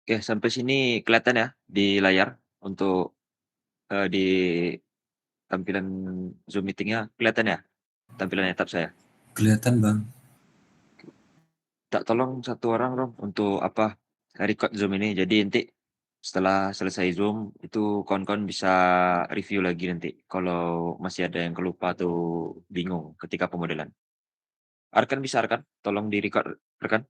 Oke, sampai sini kelihatan ya di layar untuk, di tampilan Zoom meeting-nya kelihatan ya tampilan tab saya? Kelihatan, Bang. Tak tolong satu orang dong untuk apa, record Zoom ini. Jadi nanti setelah selesai Zoom itu kawan-kawan bisa review lagi nanti kalau masih ada yang kelupa atau bingung ketika pemodelan. Arkan bisa Arkan? Tolong di-record rekan.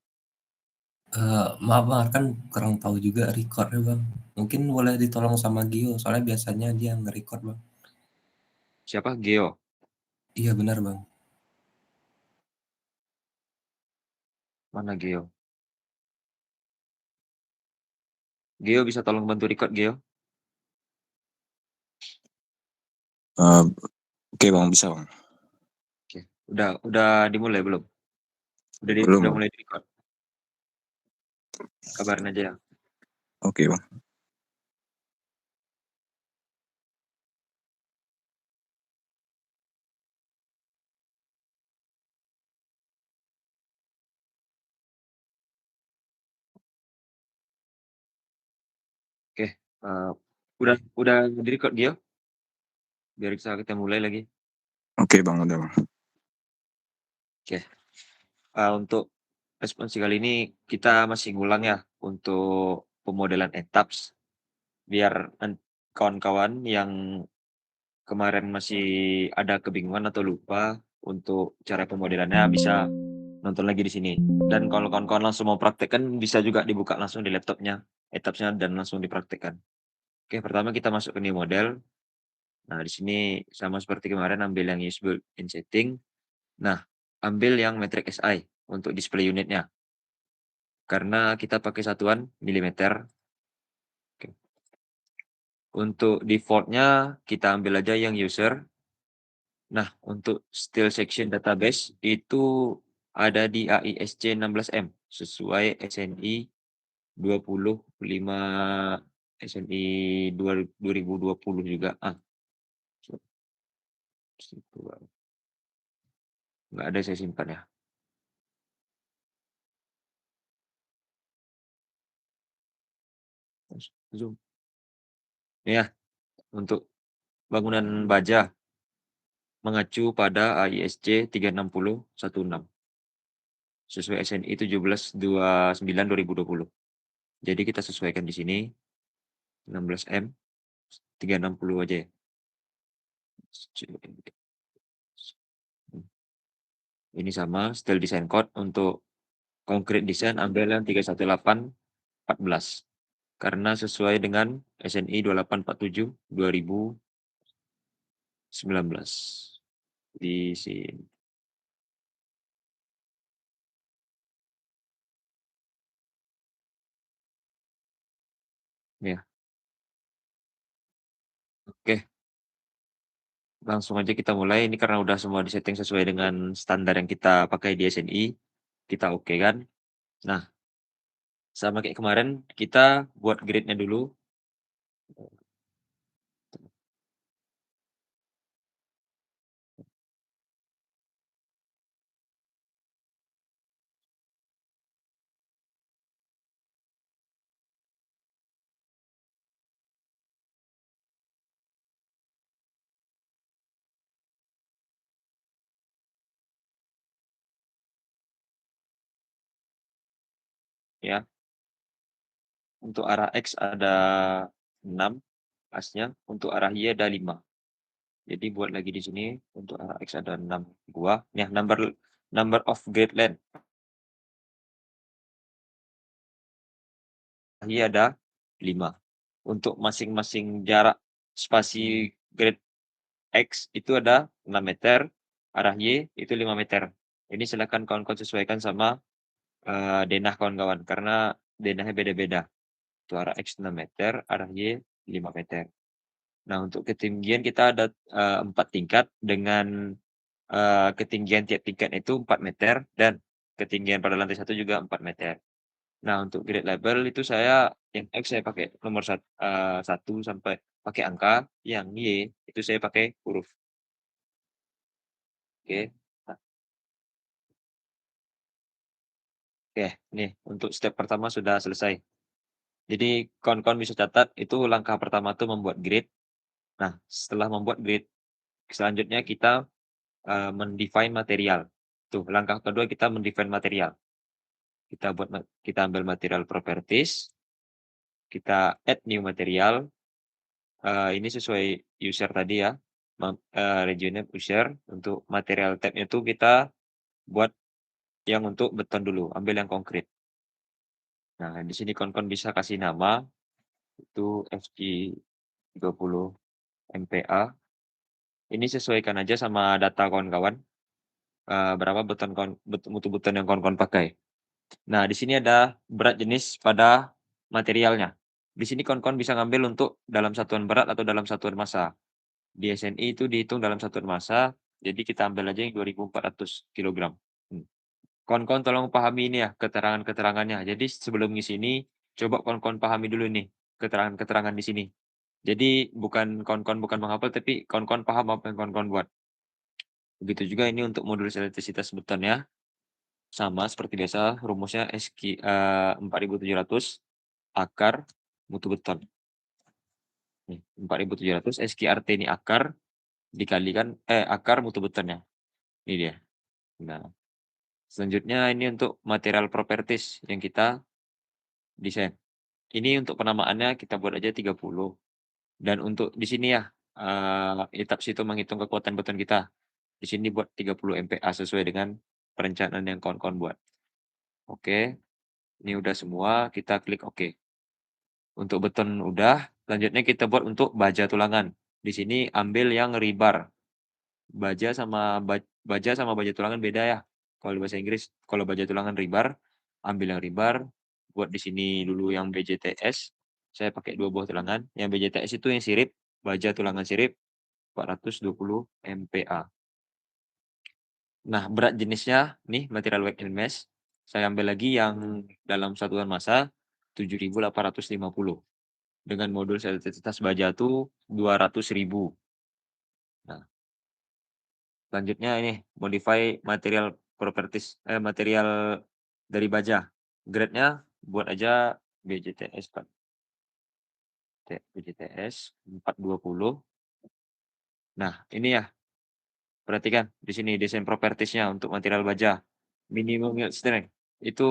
Maaf Bang, kan kurang tahu juga record-nya Bang. Mungkin boleh ditolong sama Gio, soalnya biasanya dia nge-record Bang. Siapa? Geo? Iya benar Bang. Mana Geo? Geo bisa tolong bantu record Geo? Oke Bang, bisa Bang. Oke, udah dimulai belum? Belum Udah Bang. mulai di-record? Kabarin aja ya. Oke Bang. Oke, udah di-record Gio? Biar bisa kita mulai lagi. Oke Bang, udah Bang. Oke, untuk responsi kali ini kita masih ngulang ya untuk pemodelan etaps, biar kawan-kawan yang kemarin masih ada kebingungan atau lupa untuk cara pemodelannya bisa nonton lagi di sini. Dan kalau kawan-kawan langsung mau praktekkan bisa juga dibuka langsung di laptopnya, etapsnya dan langsung dipraktekkan. Oke, pertama kita masuk ke new model. Nah, di sini sama seperti kemarin ambil yang use built-in setting. Nah, ambil yang metric SI untuk display unitnya. Karena kita pakai satuan milimeter. Oke. Untuk default-nya kita ambil aja yang user. Nah, untuk style section database itu ada di AISC 16M sesuai SNI 25 SNI 2020 juga. Nggak ada saya simpan ya. Zoom. Ini ya, untuk bangunan baja mengacu pada AISC 36016 sesuai SNI 1729/2020. Jadi kita sesuaikan di sini 16M 360 aja ya. Ini sama style design code untuk concrete design ambil yang 31814 karena sesuai dengan SNI 2847 2019 di sini. Ya. Oke. Langsung aja kita mulai, ini karena udah semua disetting sesuai dengan standar yang kita pakai di SNI, kita oke kan. Nah, sama kayak kemarin, kita buat grid-nya dulu. Ya. Untuk arah X ada 6 asnya, untuk arah Y ada 5. Jadi buat lagi di sini, untuk arah X ada 6 buah. Ya, number number of grid length. Y ada 5. Untuk masing-masing jarak spasi grid X itu ada 6 meter, arah Y itu 5 meter. Ini silakan kawan-kawan sesuaikan sama, denah kawan-kawan, karena denahnya beda-beda. Untuk arah X 6 meter, arah Y 5 meter. Nah, untuk ketinggian kita ada, 4 tingkat dengan, ketinggian tiap tingkat itu 4 meter dan ketinggian pada lantai 1 juga 4 meter. Nah, untuk grade label itu saya yang X saya pakai nomor 1 sampai pakai angka, yang Y itu saya pakai huruf. Oke. Nah, oke, nih untuk step pertama sudah selesai. Jadi kawan-kawan bisa catat itu langkah pertama tuh membuat grid. Nah, setelah membuat grid, selanjutnya kita, men-define material. Tuh, langkah kedua kita men-define material. Kita ambil material properties, kita add new material, ini sesuai user tadi ya, region user. Untuk material tab-nya tuh kita buat yang untuk beton dulu, ambil yang konkrit. Nah, di sini kawan-kawan bisa kasih nama, itu FG30 MPa. Ini sesuaikan aja sama data kawan-kawan, berapa mutu beton yang kawan-kawan pakai. Nah, di sini ada berat jenis pada materialnya. Di sini kawan-kawan bisa ngambil untuk dalam satuan berat atau dalam satuan massa. Di SNI itu dihitung dalam satuan massa, jadi kita ambil aja yang 2.400 kilogram. Kawan-kawan tolong pahami ini ya, keterangan-keterangannya. Jadi sebelum ngisi ini, coba kawan-kawan pahami dulu nih, keterangan-keterangan di sini. Jadi kawan-kawan bukan menghafal, tapi kawan-kawan paham apa yang kawan-kawan buat. Begitu juga ini untuk modul selektrisitas beton ya. Sama seperti biasa, rumusnya 4.700 akar mutu beton. Nih, 4.700 SQRT ini akar dikalikan akar mutu betonnya. Ini dia. Nah, selanjutnya ini untuk material properties yang kita desain. Ini untuk penamaannya kita buat aja 30. Dan untuk di sini ya, etap situ menghitung kekuatan beton kita. Di sini buat 30 MPa sesuai dengan perencanaan yang kawan-kawan buat. Oke, ini udah semua, kita klik oke. Untuk beton udah, selanjutnya kita buat untuk baja tulangan. Di sini ambil yang rebar. Baja sama baja tulangan beda ya. Kalau bahasa Inggris, kalau baja tulangan rebar, ambil yang rebar, buat di sini dulu yang BJTS. Saya pakai 2 buah tulangan. Yang BJTS itu yang sirip, baja tulangan sirip 420 MPa. Nah, berat jenisnya nih material weight and mesh. Saya ambil lagi yang dalam satuan massa 7.850. Dengan modul selektrisitas baja tuh 200.000. Nah, selanjutnya ini modify material properties, material dari baja. Grade-nya buat aja BJTS Pak. BJTS 420. Nah, ini ya, perhatikan di sini desain properties-nya untuk material baja. Minimum yield strength itu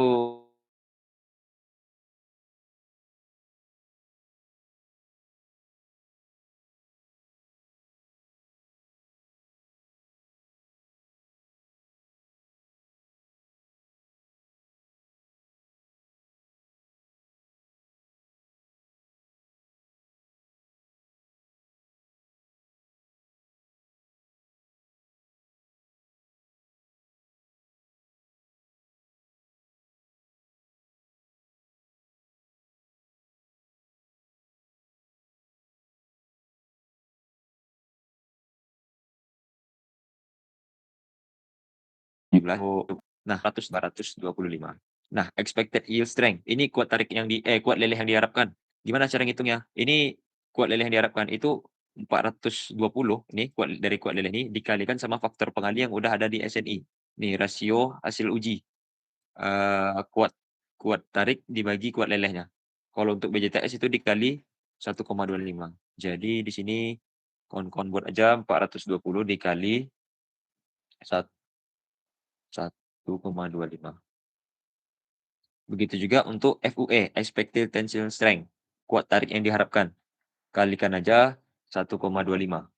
nah 225. Nah, expected yield strength ini kuat leleh yang diharapkan. Gimana cara ngitungnya? Ini kuat leleh yang diharapkan itu 420 ini kuat leleh ini dikalikan sama faktor pengali yang udah ada di SNI. Nih rasio hasil uji. Kuat kuat tarik dibagi kuat lelehnya. Kalau untuk BJTS itu dikali 1,25. Jadi di sini kawan-kawan buat aja 420 dikali 1,25. Begitu juga untuk FUE, expected tensile strength, kuat tarik yang diharapkan. Kalikan aja 1,25.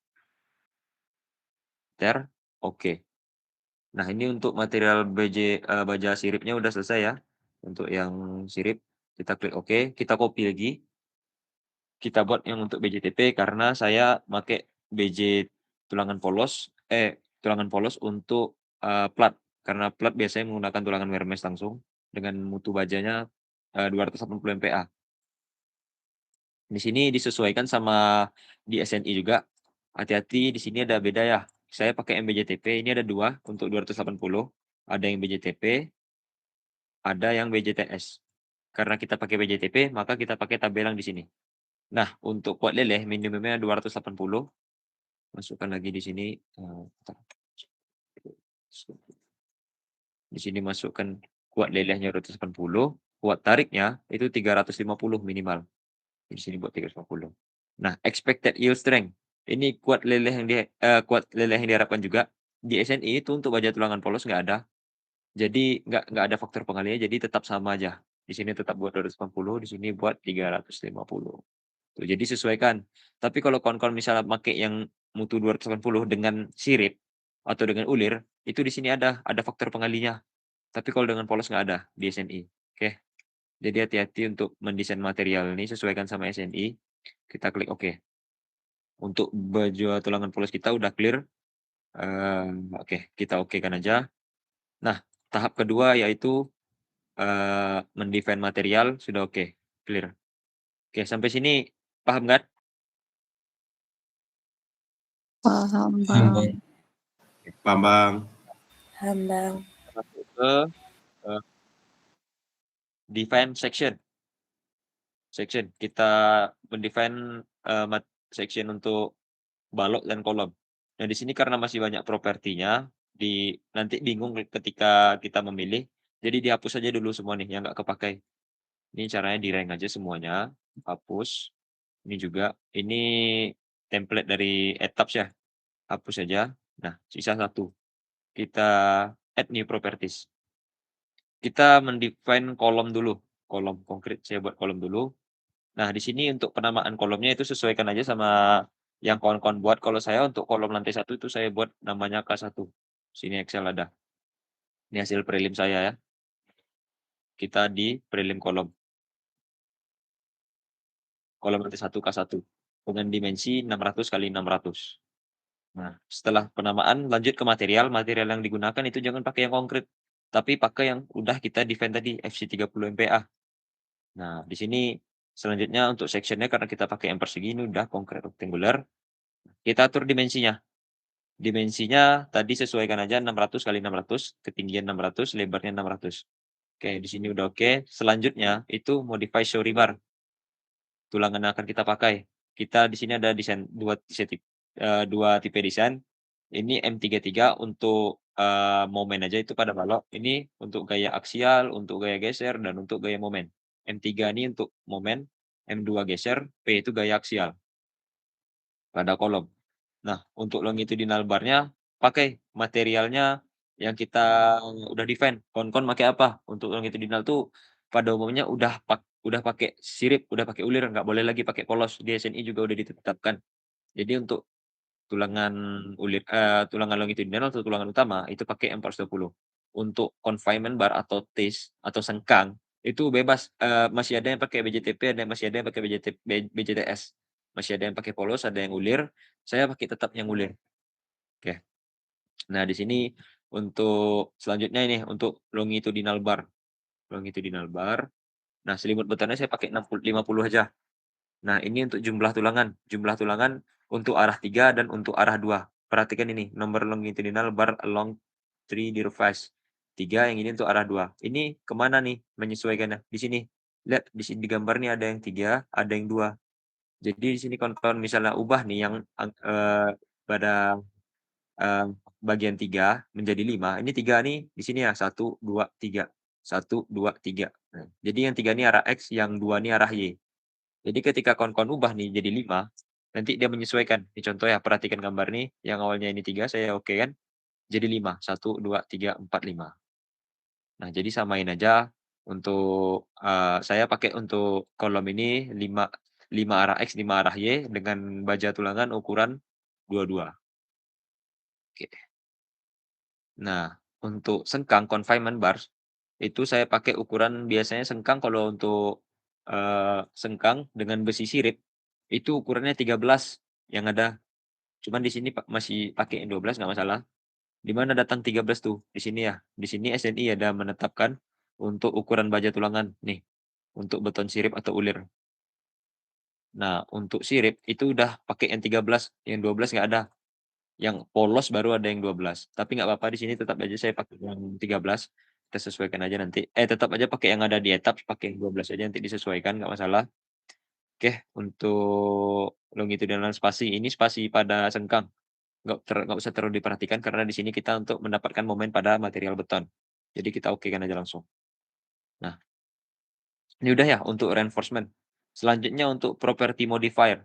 Oke. Nah, ini untuk material baja siripnya udah selesai ya. Untuk yang sirip, kita klik oke, kita copy lagi. Kita buat yang untuk BJTP karena saya pakai tulangan polos untuk, plat. Karena plat biasanya menggunakan tulangan Hermes langsung dengan mutu bajanya, 280 MPa. Di sini disesuaikan sama di SNI juga. Hati-hati di sini ada beda ya. Saya pakai yang BJTP, ini ada 2 untuk 280. Ada yang BJTP, ada yang BJTS. Karena kita pakai BJTP, maka kita pakai tabel yang di sini. Nah, untuk kuat leleh minimumnya 280. Masukkan lagi di sini, di sini masukkan kuat lelehnya 280. kuat tariknya itu 350 minimal. Di sini buat 350. Nah, expected yield strength, ini kuat leleh yang diharapkan juga. Di SNI itu untuk baja tulangan polos nggak ada. Jadi nggak ada faktor pengalinya, jadi tetap sama aja. Di sini tetap buat 280, di sini buat 350. Tuh, jadi sesuaikan. Tapi kalau kawan-kawan misalnya pakai yang mutu 280 dengan sirip atau dengan ulir, itu di sini ada faktor pengalinya. Tapi kalau dengan polos nggak ada di SNI. Oke. Jadi hati-hati untuk mendesain material ini sesuaikan sama SNI. Kita klik oke. Untuk baju tulangan polos kita udah clear. Oke, kita okekan aja. Nah, tahap kedua yaitu mendefine material sudah oke, clear. Oke, sampai sini paham kan? Paham, Paham, Bang. Bang. Paham, Bang. Paham, Bang. Masuk ke define section. Section, kita mendefine section untuk balok dan kolom. Nah, di sini karena masih banyak propertinya, nanti bingung ketika kita memilih, jadi dihapus aja dulu semua nih yang nggak kepakai. Ini caranya di-rank aja semuanya, hapus. Ini juga, ini template dari etaps ya, hapus aja. Nah, sisa satu. Kita add new properties. Kita mendefine kolom dulu, kolom konkret saya buat kolom dulu. Nah, di sini untuk penamaan kolomnya itu sesuaikan aja sama yang kawan-kawan buat. Kalau saya untuk kolom lantai 1 itu saya buat namanya K1. Sini Excel ada. Ini hasil prelim saya ya. Kita di prelim kolom. Kolom lantai 1 K1 dengan dimensi 600 kali 600. Nah, setelah penamaan lanjut ke material. Material yang digunakan itu jangan pakai yang konkret, tapi pakai yang udah kita define tadi FC30 MPa. Nah, di sini selanjutnya untuk sectionnya karena kita pakai yang persegi ini udah konkret rectangular. Kita atur dimensinya. Dimensinya tadi sesuaikan aja 600 kali 600, ketinggian 600, lebarnya 600. Oke, di sini udah oke. Selanjutnya itu modify show rebar. Tulangan yang akan kita pakai. Kita di sini ada desain dua tipe desain. Ini M33 untuk momen aja itu pada balok. Ini untuk gaya aksial, untuk gaya geser, dan untuk gaya momen. M3 ini untuk momen, M2 geser, P itu gaya aksial pada kolom. Nah, untuk longitudinal bar-nya pakai materialnya yang kita udah define. Kawan-kawan pakai apa? Untuk longitudinal tuh pada umumnya udah pakai sirip, udah pakai ulir, nggak boleh lagi pakai polos. Di SNI juga udah ditetapkan. Jadi untuk tulangan tulangan longitudinal atau tulangan utama itu pakai M420. Untuk confinement bar atau TIS atau sengkang itu bebas, masih ada yang pakai BJTP, masih ada yang pakai BJTS. Masih ada yang pakai polos, ada yang ulir. Saya pakai tetap yang ulir. Oke. Nah, di sini untuk selanjutnya ini untuk longitudinal bar. Longitudinal bar. Nah, selimut betonnya saya pakai 50 aja. Nah, ini untuk jumlah tulangan. Jumlah tulangan untuk arah 3 dan untuk arah 2. Perhatikan ini, nomor longitudinal bar along 3 face. 3, yang ini untuk arah 2. Ini kemana nih menyesuaikannya? Di sini. Lihat, di sini di gambar nih ada yang 3, ada yang 2. Jadi di sini kawan-kawan misalnya ubah nih yang pada bagian 3 menjadi 5, ini 3 nih di sini ya 1, 2, 3. 1, 2, 3. Nah, jadi yang 3 ini arah X, yang 2 ini arah Y. Jadi ketika kawan-kawan ubah nih jadi 5, nanti dia menyesuaikan. Ini contoh ya, perhatikan gambar nih, yang awalnya ini 3 saya oke kan, jadi 5. 1, 2, 3, 4, 5. Nah, jadi samain aja untuk, saya pakai untuk kolom ini 5 arah X, 5 arah Y dengan baja tulangan ukuran 22. Oke. Nah, untuk sengkang confinement bars, itu saya pakai ukuran biasanya sengkang kalau untuk, sengkang dengan besi sirip, itu ukurannya 13 yang ada. Cuman di sini masih pakai yang 12 nggak masalah. Di mana datang 13 tuh? Di sini ya. Di sini SNI ada menetapkan untuk ukuran baja tulangan, nih, untuk beton sirip atau ulir. Nah, untuk sirip itu udah pakai yang 13, yang 12 nggak ada. Yang polos baru ada yang 12, tapi nggak apa-apa di sini tetap aja saya pakai yang 13, kita sesuaikan aja nanti. Tetap aja pakai yang ada di etap, pakai yang 12 aja nanti disesuaikan, nggak masalah. Oke, untuk longitudinal spasi, ini spasi pada sengkang, nggak usah terlalu diperhatikan karena di sini kita untuk mendapatkan momen pada material beton. Jadi kita okekan aja langsung. Nah, Ini udah ya untuk reinforcement. Selanjutnya untuk property modifier.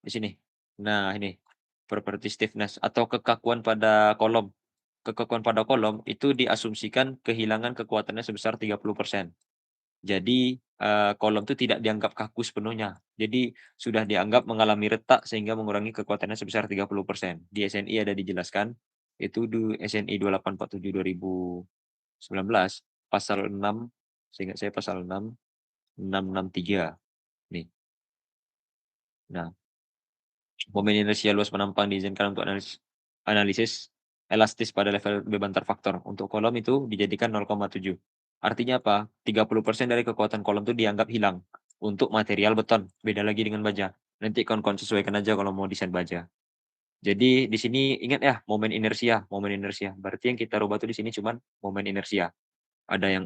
Di sini. Nah, ini property stiffness atau kekakuan pada kolom. Kekakuan pada kolom itu diasumsikan kehilangan kekuatannya sebesar 30%. Jadi, kolom itu tidak dianggap kaku sepenuhnya. Jadi, sudah dianggap mengalami retak sehingga mengurangi kekuatannya sebesar 30%. Di SNI ada dijelaskan, itu di SNI 2847/2019, pasal 6, seingat saya pasal 6, 663, nih. Nah, momen inersia luas penampang diizinkan untuk analisis elastis pada level beban terfaktor. Untuk kolom itu dijadikan 0,7. Artinya apa? 30% dari kekuatan kolom itu dianggap hilang untuk material beton. Beda lagi dengan baja. Nanti kawan-kawan sesuaikan aja kalau mau desain baja. Jadi di sini ingat ya momen inersia, momen inersia. Berarti yang kita rubah tuh di sini cuman momen inersia. Ada yang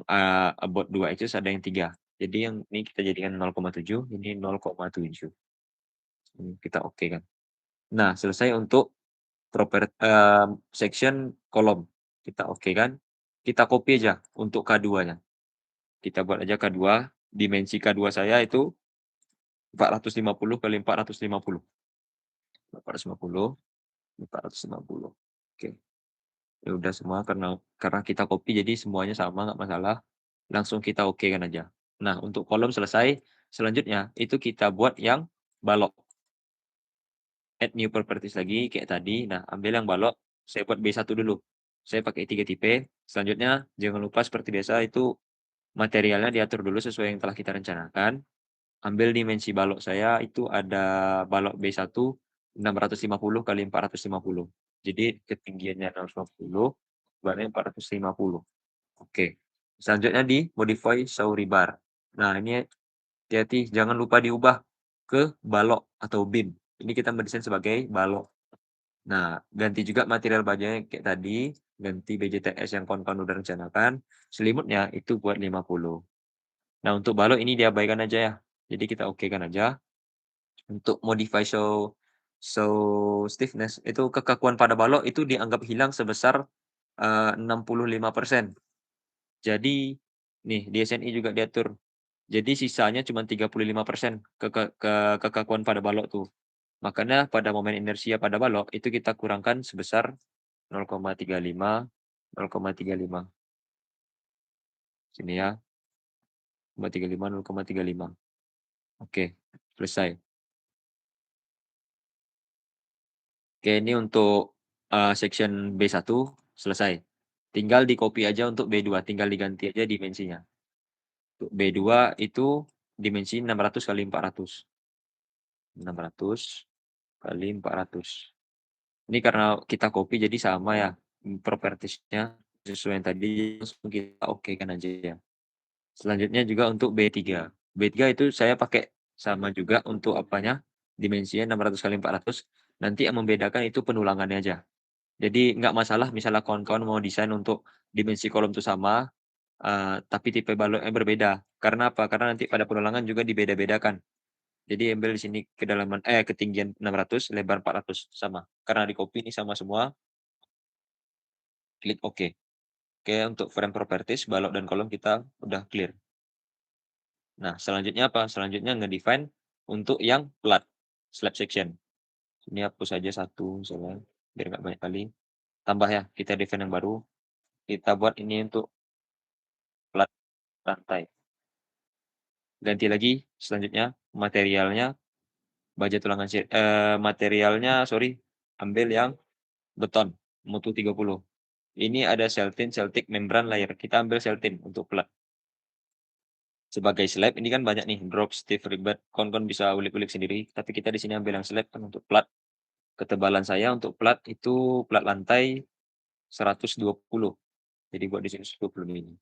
about 2 axis, ada yang 3. Jadi yang ini kita jadikan 0,7, ini 0,7. Kita oke kan. Nah, selesai untuk section kolom. Kita oke kan. Kita copy aja untuk K2-nya. Kita buat aja K2, dimensi K2 saya itu 450 kali 450. 450, 450. Oke. Ya udah semua karena kita copy jadi semuanya sama nggak masalah. Langsung kita oke kan aja. Nah, untuk kolom selesai. Selanjutnya itu kita buat yang balok. Add new properties lagi kayak tadi. Nah, ambil yang balok, saya buat B1 dulu. Saya pakai 3 tipe. Selanjutnya jangan lupa seperti biasa itu materialnya diatur dulu sesuai yang telah kita rencanakan. Ambil dimensi balok saya itu ada balok B1 650 kali 450. Jadi ketinggiannya 650, lebarnya 450. Oke. Selanjutnya di modify show rebar. Nah, ini hati-hati jangan lupa diubah ke balok atau beam. Ini kita mendesain sebagai balok. Nah, ganti juga material bajanya kayak tadi, ganti BJTS yang kawan-kawan udah rencanakan. Selimutnya itu buat 50. Nah, untuk balok ini diabaikan aja ya. Jadi kita okekan aja. Untuk modify show stiffness itu kekakuan pada balok itu dianggap hilang sebesar 65%. Jadi nih di SNI juga diatur. Jadi sisanya cuma 35% kekakuan pada balok tuh. Makanya pada momen inersia pada balok itu kita kurangkan sebesar 0,35, 0,35. Sini ya. 0,35, 0,35. Oke, selesai. Oke, ini untuk section B1 selesai. Tinggal di-copy aja untuk B2, tinggal diganti aja dimensinya. Untuk B2 itu dimensi 600 kali 400. 600 kali 400. Ini karena kita copy jadi sama ya properties-nya sesuai yang tadi, langsung kita okekan aja ya. Selanjutnya juga untuk B3. B3 itu saya pakai sama juga untuk apanya, dimensinya 600 kali 400, nanti yang membedakan itu penulangannya aja. Jadi nggak masalah misalnya kawan-kawan mau desain untuk dimensi kolom itu sama, tapi tipe baloknya berbeda. Karena apa? Karena nanti pada penulangan juga dibeda-bedakan. Jadi ambil di sini ketinggian 600, lebar 400 sama. Karena di copy ini sama semua. Klik OK. Oke, untuk frame properties, balok dan kolom kita udah clear. Nah, selanjutnya apa? Selanjutnya nge-define untuk yang plat, slab section. Ini hapus saja satu misalnya, biar nggak banyak kali. Tambah ya, kita define yang baru. Kita buat ini untuk plat lantai. Ganti lagi selanjutnya materialnya baja tulangan materialnya ambil yang beton mutu 30. Ini ada Celtic membran layer. Kita ambil Celtic untuk plat. Sebagai slab ini kan banyak nih drop, stiff, ribat. Kawan-kawan bisa ulik-ulik sendiri. Tapi kita di sini ambil yang slab kan untuk plat. Ketebalan saya untuk plat itu plat lantai 120. Jadi buat di sini 120 ini.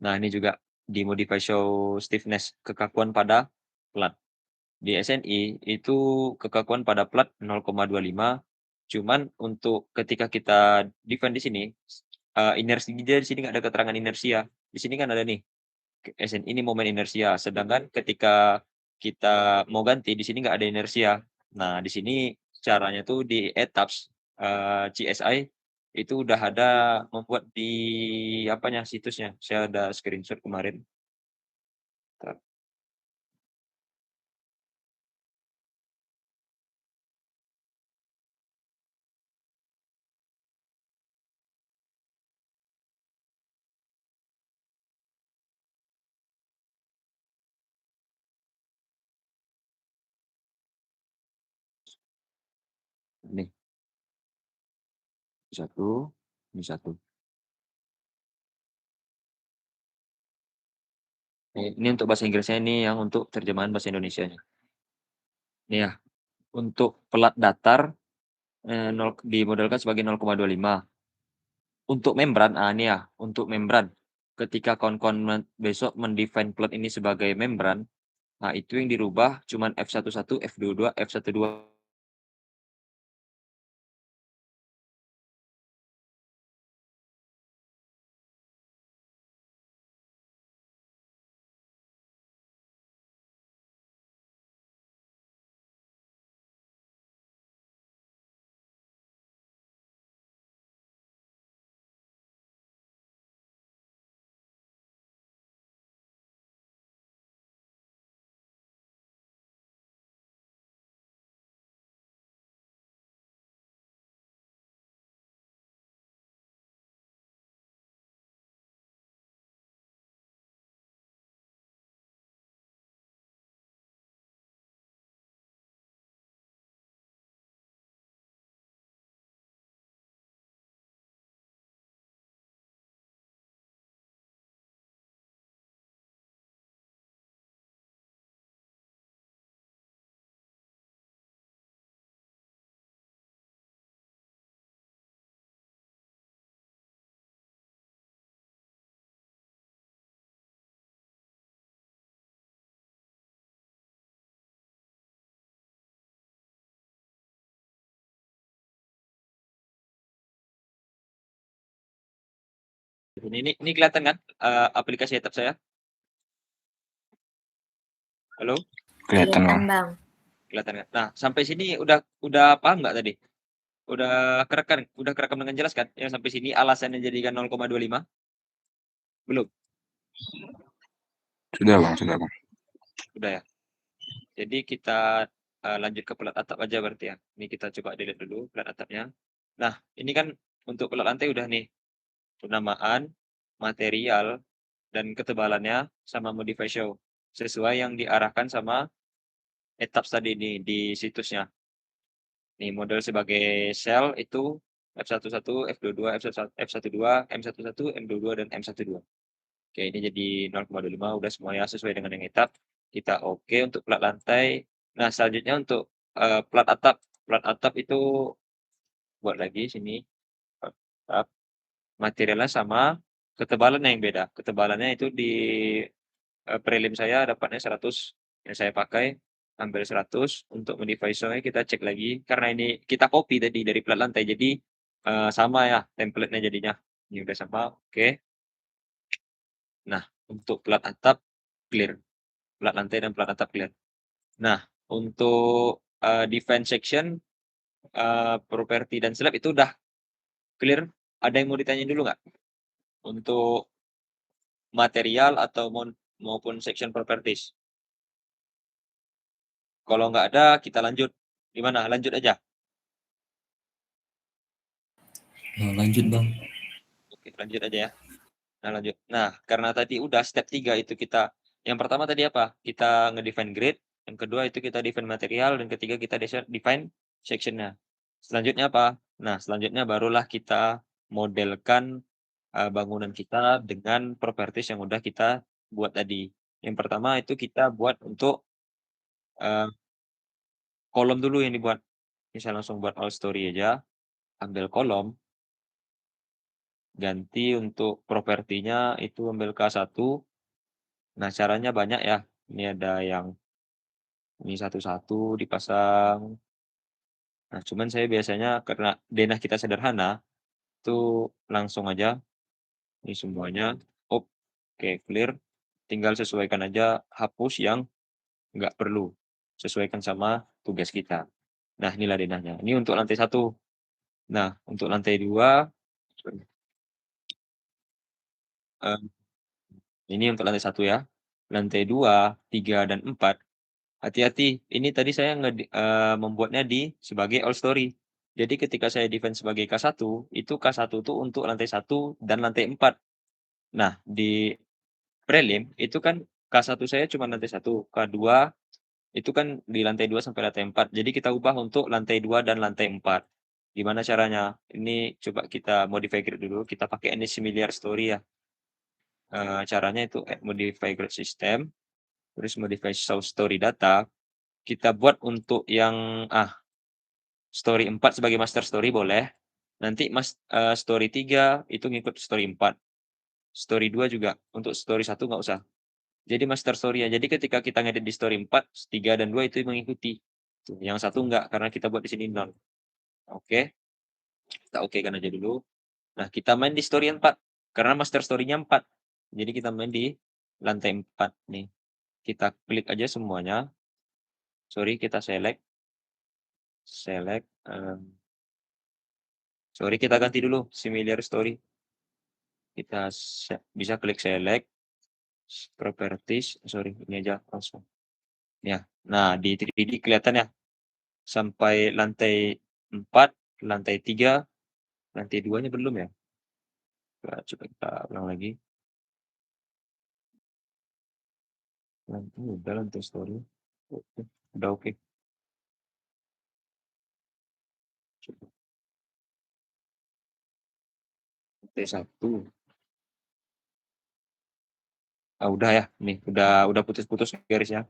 Nah, ini juga di modify show stiffness, kekakuan pada plat. Di SNI itu kekakuan pada plat 0,25. Cuman untuk ketika kita define di sini, inersi dia di sini nggak ada keterangan inersia. Di sini kan ada nih, SNI ini momen inersia. Sedangkan ketika kita mau ganti di sini nggak ada inersia. Nah, di sini caranya tuh di etaps CSI itu udah ada membuat di apanya situsnya. Saya ada screenshot kemarin. 1, ini 1. Ini untuk bahasa Inggrisnya, ini yang untuk terjemahan bahasa Indonesianya. Ini ya, untuk pelat datar, dimodelkan sebagai 0,25. Untuk membran, ini ya, untuk membran. Ketika kawan-kawan besok mendefine plot ini sebagai membran, nah itu yang dirubah cuman F11, F22, F12. Ini kelihatan kan, aplikasi etap saya? Halo? Kelihatan, Bang. Bang. Kelihatan kan? Nah, sampai sini udah paham nggak tadi? Udah kerekam dengan jelas kan? Yang sampai sini alasannya jadikan 0,25? Belum? Sudah, Bang, sudah, Bang. Udah ya? Jadi kita, lanjut ke pelat atap aja berarti ya. Ini kita coba delete dulu pelat atapnya. Nah, ini kan untuk pelat lantai udah nih, penamaan, material, dan ketebalannya, sama modify show. Sesuai yang diarahkan sama etaps tadi nih di situsnya. Nih model sebagai sel itu F11, F22, F12, M11, M22, dan M12. Oke, ini jadi 0,25 udah semuanya sesuai dengan yang etap. Kita oke untuk plat lantai. Nah, selanjutnya untuk, plat atap. Plat atap itu buat lagi sini, atap. Materialnya sama, ketebalannya yang beda. Ketebalannya itu di, prelim saya dapatnya 100, yang saya pakai ambil 100. Untuk modify show-nya kita cek lagi, karena ini kita copy tadi dari plat lantai, jadi, sama ya template-nya jadinya. Ini udah sama, oke. Nah, untuk plat atap clear. Plat lantai dan plat atap clear. Nah, untuk, defense section, properti dan slab itu udah clear. Ada yang mau ditanyain dulu nggak? Untuk material atau maupun section properties? Kalau nggak ada, kita lanjut. Gimana, lanjut aja? Lanjut, Bang. Oke, lanjut aja ya. Nah, lanjut. Nah, karena tadi udah step 3 itu kita, yang pertama tadi apa? Kita nge-define grid, yang kedua itu kita define material, dan ketiga kita define section-nya. Selanjutnya apa? Nah, selanjutnya barulah kita modelkan, bangunan kita dengan properties yang udah kita buat tadi. Yang pertama itu kita buat untuk, kolom dulu yang dibuat. Misal langsung buat all story aja, ambil kolom, ganti untuk propertinya itu ambil K1. Nah, caranya banyak ya. Ini ada yang ini satu-satu dipasang. Nah, cuman saya biasanya karena denah kita sederhana, itu langsung aja ini semuanya. Oke, clear. Tinggal sesuaikan aja, hapus yang nggak perlu. Sesuaikan sama tugas kita. Nah, inilah denahnya. Ini untuk lantai 1. Nah, untuk lantai 2, ini untuk lantai 1 ya. Lantai 2, 3, dan 4, hati-hati. Ini tadi saya membuatnya sebagai all story. Jadi ketika saya define sebagai K1, itu K1 tuh untuk lantai 1 dan lantai 4. Nah, di prelim itu kan K1 saya cuma lantai 1, K2 itu kan di lantai 2 sampai lantai 4. Jadi kita ubah untuk lantai 2 dan lantai 4. Gimana caranya? Ini coba kita modify grid dulu, kita pakai ini similar story ya. Caranya itu modify grid system, terus modify source story data, kita buat untuk yang story 4 sebagai master story boleh. Nanti story 3 itu ngikut story 4. Story 2 juga, untuk story 1 nggak usah. Jadi master story ya. Jadi ketika kita ngedit di story 4, 3 dan 2 itu mengikuti. Tuh, yang 1 enggak, karena kita buat di sini nol. Oke. Kita okekan aja dulu. Nah, kita main di story 4, karena master story-nya 4. Jadi kita main di lantai 4 nih. Kita klik aja semuanya. Sorry, kita select. Sorry, kita ganti dulu similar story. Kita bisa klik select, properties, sorry, ini aja langsung. Ya, nah di 3D kelihatan ya, sampai lantai 4, lantai 3, lantai 2-nya belum ya. Coba kita ulang lagi. Udah lantai story. Oke, udah oke. Coba. Lantai 1. Udah ya, nih udah putus-putus garisnya.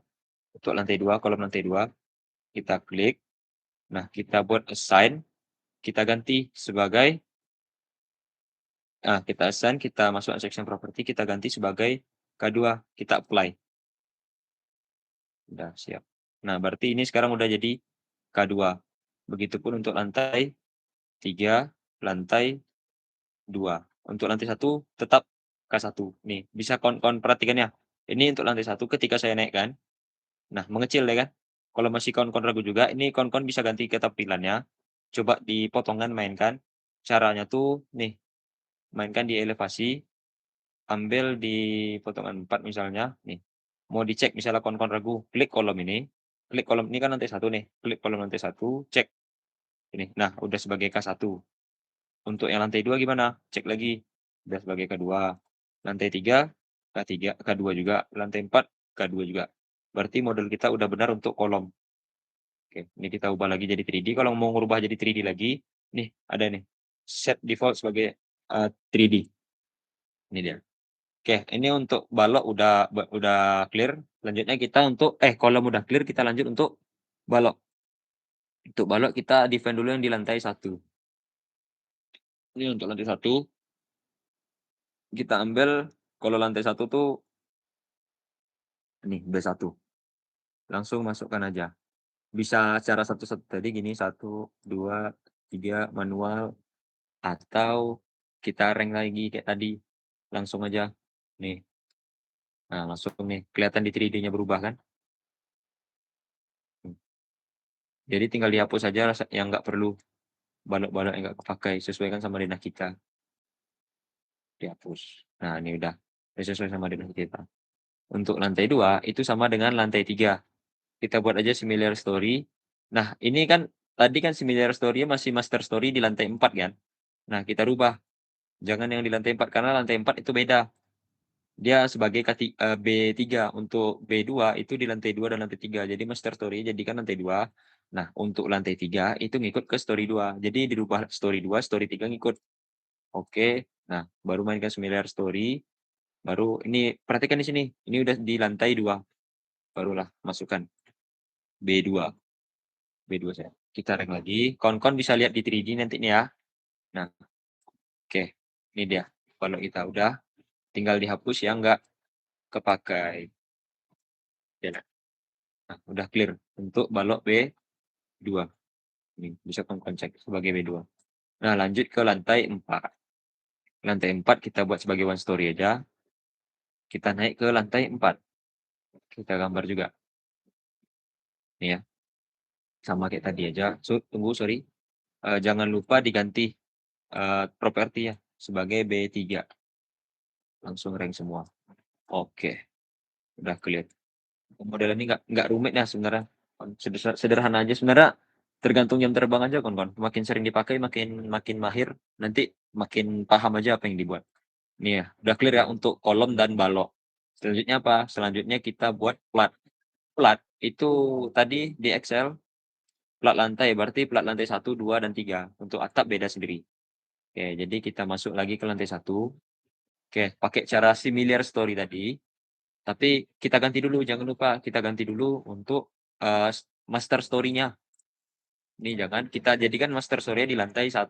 Untuk lantai 2, kolom lantai 2, kita klik. Nah, kita buat assign, kita ganti sebagai kita assign, kita masuk section property, kita ganti sebagai K2, kita apply. Udah siap. Nah, berarti ini sekarang udah jadi K2. Begitupun untuk lantai 3, lantai 2. Untuk lantai 1 tetap K1. Nih, bisa kawan-kawan perhatikan ya. Ini untuk lantai 1 ketika saya naikkan. Nah, mengecil ya kan. Kalau masih kawan-kawan ragu juga, ini kawan-kawan bisa ganti ke tampilannya. Coba di potongan mainkan. Caranya tuh nih, mainkan di elevasi, ambil di potongan 4 misalnya, nih. Mau dicek misalnya kawan-kawan ragu, klik kolom ini kan lantai 1 nih, klik kolom lantai 1, cek. Ini. Nah, udah sebagai K1. Untuk yang lantai 2 gimana? Cek lagi, udah sebagai K2. Lantai 3, K3, K2 juga, lantai 4, K2 juga. Berarti model kita udah benar untuk kolom. Oke, ini kita ubah lagi jadi 3D. Kalau mau ngubah jadi 3D lagi, nih ada nih, set default sebagai 3D. Ini dia. Oke, ini untuk balok udah clear. Selanjutnya kita untuk kolom udah clear, kita lanjut untuk balok. Untuk balok kita define dulu yang di lantai 1. Ini untuk lantai 1. Kita ambil, kalau lantai 1 tuh nih B1. Langsung masukkan aja. Bisa cara satu-satu tadi gini, 1, 2, 3 manual, atau kita rank lagi kayak tadi. Langsung aja. Nih. Nah, langsung nih. Kelihatan di 3D-nya berubah kan? Jadi tinggal dihapus saja yang nggak perlu. Balok-balok yang nggak kepakai. Sesuaikan sama denah kita. Dihapus. Nah, ini udah sesuai sama denah kita. Untuk lantai 2, itu sama dengan lantai 3. Kita buat aja similar story. Nah, ini kan tadi kan similar story-nya masih master story di lantai 4 kan? Nah, kita rubah. Jangan yang di lantai 4, karena lantai 4 itu beda. Dia sebagai B3. Untuk B2 itu di lantai 2 dan lantai 3. Jadi master story jadikan lantai 2. Nah, untuk lantai 3 itu ngikut ke story 2. Jadi dirubah story 2, story 3 ngikut. Oke. Nah, baru mainkan similar story. Baru ini perhatikan di sini. Ini udah di lantai 2. Barulah masukkan B2. B2 saya. Kita rank lagi. Kawan-kawan bisa lihat di 3D nanti nih ya. Nah, oke. Ini dia. Kalau kita udah, tinggal dihapus yang nggak kepakai. Ya. Nah, udah clear untuk balok B2. Ini bisa kawan-kawan cek sebagai B2. Nah, lanjut ke lantai 4. Lantai 4 kita buat sebagai one story aja. Kita naik ke lantai 4. Kita gambar juga. Nih ya. Sama kayak tadi aja. Tunggu, sorry. Jangan lupa diganti properti ya sebagai B3. Langsung rank semua. Oke. Udah clear. Model ini nggak rumit ya sebenarnya. Sederhana aja sebenarnya. Tergantung jam terbang aja kawan-kawan. Makin sering dipakai makin mahir, nanti makin paham aja apa yang dibuat. Nih ya, udah clear ya untuk kolom dan balok. Selanjutnya apa? Selanjutnya kita buat plat. Plat itu tadi di Excel plat lantai berarti plat lantai 1, 2, dan 3. Untuk atap beda sendiri. Oke, jadi kita masuk lagi ke lantai 1. Oke, pakai cara similar story tadi, tapi kita ganti dulu, jangan lupa kita ganti dulu untuk, master story-nya. Ini jangan kita jadikan master story-nya di lantai 1.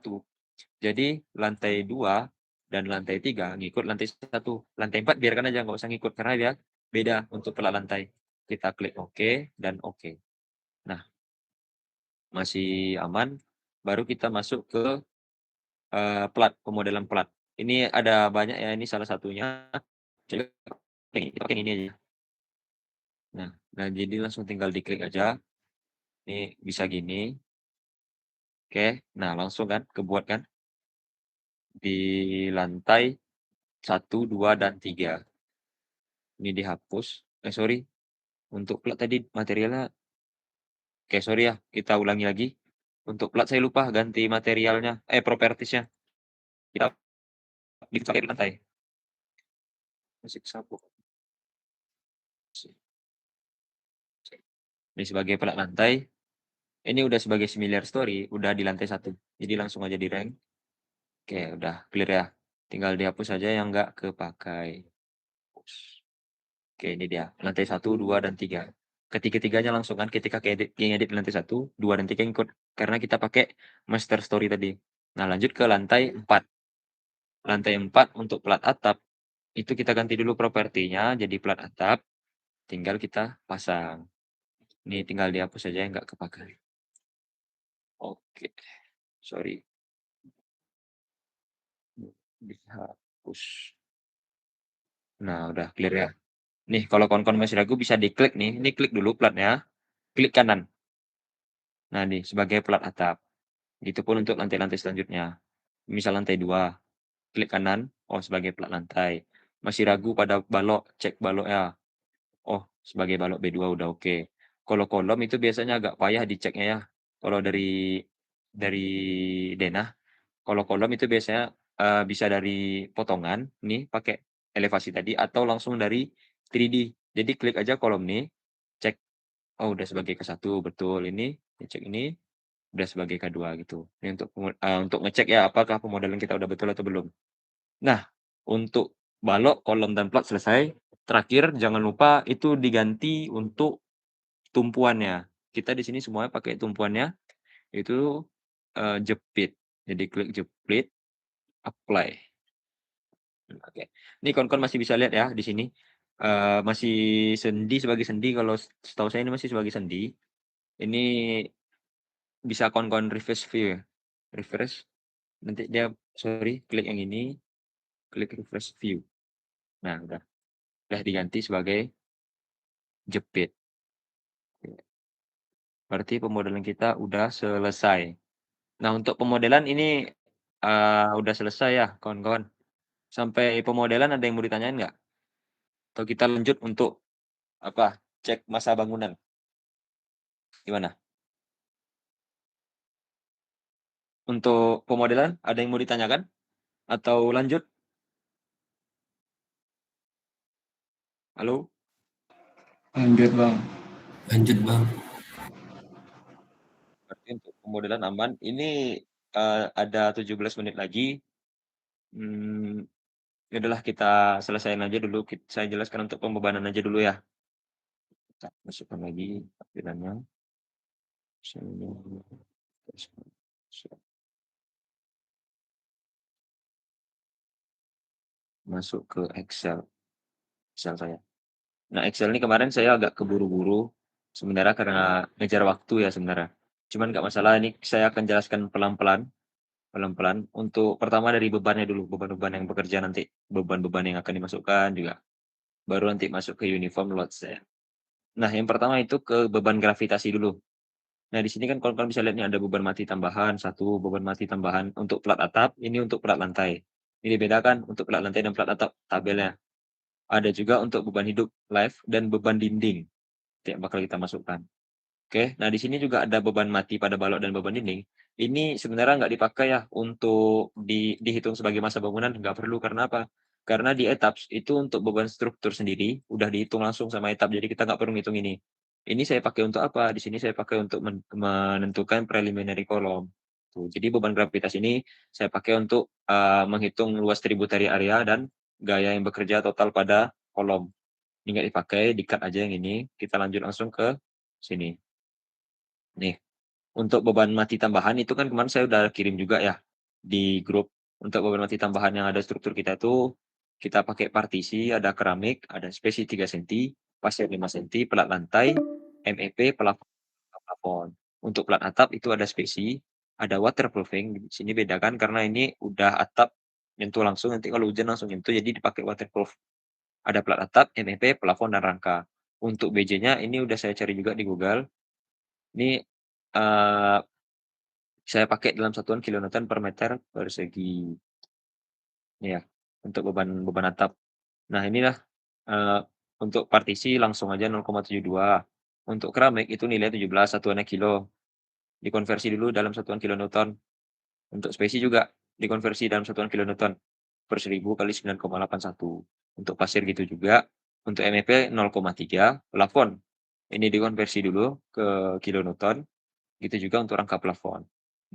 Jadi lantai 2 dan lantai 3 ngikut lantai 1. Lantai 4 biarkan aja, nggak usah ngikut karena dia beda untuk plat lantai. Kita klik oke dan oke. Nah, masih aman, baru kita masuk ke, plat, pemodelan plat. Ini ada banyak ya, ini salah satunya. Coba kita pakai yang ini aja. Nah, jadi langsung tinggal diklik aja. Ini bisa gini. Oke, nah langsung kan kebuat kan di lantai 1, 2, dan 3. Ini dihapus. Sorry, untuk plat tadi materialnya oke sorry ya, kita ulangi lagi. Untuk plat saya lupa ganti materialnya, properties-nya. Kita pakai lantai. Masih sapu. Ini sebagai plat lantai. Ini udah sebagai similar story, udah di lantai 1. Jadi langsung aja di-rank. Oke, udah clear ya. Tinggal dihapus saja yang nggak kepakai. Hapus. Oke, ini dia. Lantai 1, 2, dan 3. Ketiga-tiganya langsung kan ketika ngedit di lantai 1, 2, dan 3 ikut. Karena kita pakai master story tadi. Nah, lanjut ke lantai 4. Lantai 4 untuk plat atap, itu kita ganti dulu propertinya jadi plat atap. Tinggal kita pasang. Ini tinggal dihapus saja yang nggak kepakai. Oke, sorry. Dihapus. Nah, udah clear ya. Nih, kalau kawan-kawan masih ragu bisa diklik nih. Ini klik dulu platnya, klik kanan. Nah, nih sebagai plat atap. Begitupun untuk lantai-lantai selanjutnya. Misal lantai 2, klik kanan, oh sebagai plat lantai. Masih ragu pada balok, cek baloknya. Oh, sebagai balok B2 udah oke. Kalau kolom itu biasanya agak payah diceknya ya. Kalau dari denah, kalau kolom itu biasanya, bisa dari potongan nih pakai elevasi tadi atau langsung dari 3D. Jadi klik aja kolom nih, cek, oh udah sebagai K1 betul ini, cek ini udah sebagai K2 gitu. Ini untuk ngecek ya apakah pemodelan kita udah betul atau belum. Nah, untuk balok, kolom, dan plat selesai. Terakhir jangan lupa itu diganti untuk tumpuannya. Kita di sini semuanya pakai tumpuannya itu, jepit. Jadi klik jepit, apply. Oke. Ini kawan-kawan masih bisa lihat ya di sini, masih sendi sebagai sendi kalau setahu saya ini masih sebagai sendi. Ini bisa kawan-kawan refresh view ya. Refresh, nanti dia sorry, klik yang ini, klik refresh view. Nah, udah diganti sebagai jepit. Berarti pemodelan kita udah selesai. Nah, untuk pemodelan ini, udah selesai ya kawan-kawan. Sampai pemodelan ada yang mau ditanyain nggak? Atau kita lanjut untuk apa, cek masa bangunan? Gimana? Untuk pemodelan ada yang mau ditanyakan? Atau lanjut? Halo? Lanjut, Bang. Lanjut, Bang. Berarti untuk pemodelan aman. Ini, ada 17 menit lagi. Ya udahlah kita selesaiin aja dulu, saya jelaskan untuk pembebanan aja dulu ya. Kita masukkan lagi tampilannya. Masuk ke Excel saya. Nah, Excel ini kemarin saya agak keburu-buru sebenarnya karena ngejar waktu ya sebenarnya. Cuman nggak masalah, ini saya akan jelaskan pelan-pelan untuk pertama dari bebannya dulu, beban-beban yang bekerja nanti, beban-beban yang akan dimasukkan juga, baru nanti masuk ke uniform load saya. Nah, yang pertama itu ke beban gravitasi dulu. Nah, di sini kan kawan-kawan bisa lihat nih ada beban mati tambahan, 1 beban mati tambahan untuk plat atap, ini untuk plat lantai. Ini dibedakan untuk plat lantai dan plat atap tabelnya. Ada juga untuk beban hidup live dan beban dinding, itu yang bakal kita masukkan. Oke, nah di sini juga ada beban mati pada balok dan beban dinding. Ini sebenarnya nggak dipakai ya untuk dihitung sebagai masa bangunan, nggak perlu. Karena apa? Karena di etaps itu untuk beban struktur sendiri udah dihitung langsung sama etap, jadi kita nggak perlu ngitung ini. Ini saya pakai untuk apa? Di sini saya pakai untuk menentukan preliminary column. Tuh, jadi beban gravitas ini saya pakai untuk, menghitung luas tributary area dan gaya yang bekerja total pada kolom. Ini nggak dipakai, di-cut aja yang ini, kita lanjut langsung ke sini. Nih, untuk beban mati tambahan itu kan kemarin saya udah kirim juga ya di grup. Untuk beban mati tambahan yang ada struktur kita tuh, kita pakai partisi, ada keramik, ada spesi 3 senti, pasir 5 senti, pelat lantai, MEP, plafon. Untuk plat atap itu ada spesi, ada waterproofing, di sini bedakan karena ini udah atap nyentuh langsung, nanti kalau hujan langsung nyentuh, jadi dipakai waterproof. Ada plat atap, MEP, plafon, dan rangka. Untuk BJ-nya ini udah saya cari juga di Google. Ini, eee, saya pakai dalam satuan kilonewton per meter persegi. Ini ya, untuk beban beban atap. Nah inilah, eee, untuk partisi langsung aja 0,72. Untuk keramik itu nilai 17, satuannya kilo. Dikonversi dulu dalam satuan kilonewton. Untuk spesi juga dikonversi dalam satuan kilonewton per 1000 kali 9,81. Untuk pasir gitu juga. Untuk MEP 0,3, plafon ini dikonversi dulu ke kilonewton, gitu juga untuk rangka plafon.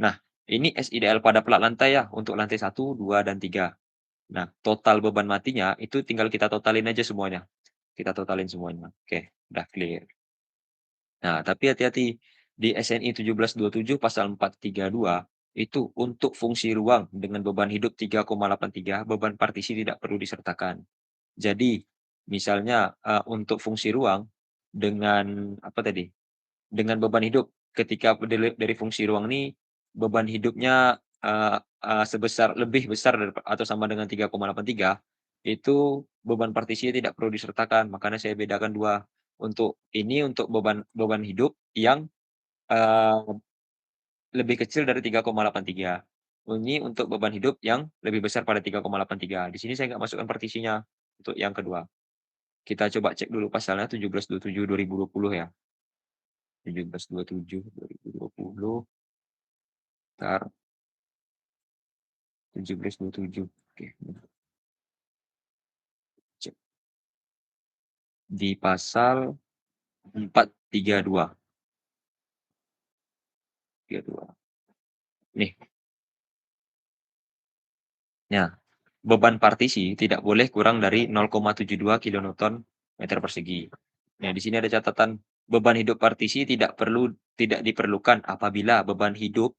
Nah, ini SIDL pada plat lantai ya, untuk lantai 1, 2, dan 3. Nah, total beban matinya itu tinggal kita totalin aja semuanya. Kita totalin semuanya. Oke, udah clear. Nah, tapi hati-hati, di SNI 1727 pasal 432, itu untuk fungsi ruang dengan beban hidup 3,83, beban partisi tidak perlu disertakan. Jadi, misalnya, untuk fungsi ruang dengan apa tadi, dengan beban hidup ketika dari fungsi ruang ini, beban hidupnya, sebesar lebih besar atau sama dengan 3,83, itu beban partisinya tidak perlu disertakan, makanya saya bedakan 2. Untuk ini untuk beban beban hidup yang, eee, lebih kecil dari 3,83. Ini untuk beban hidup yang lebih besar pada 3,83. Di sini saya nggak masukkan partisinya, untuk yang kedua. Kita coba cek dulu pasalnya 1727 2020 ya. 1727 2020, entar 1727. Oke, cek. Di pasal 432. 32. Nih. Nah, beban partisi tidak boleh kurang dari 0,72 kilonewton meter persegi. Nah, di sini ada catatan, beban hidup partisi tidak diperlukan apabila beban hidup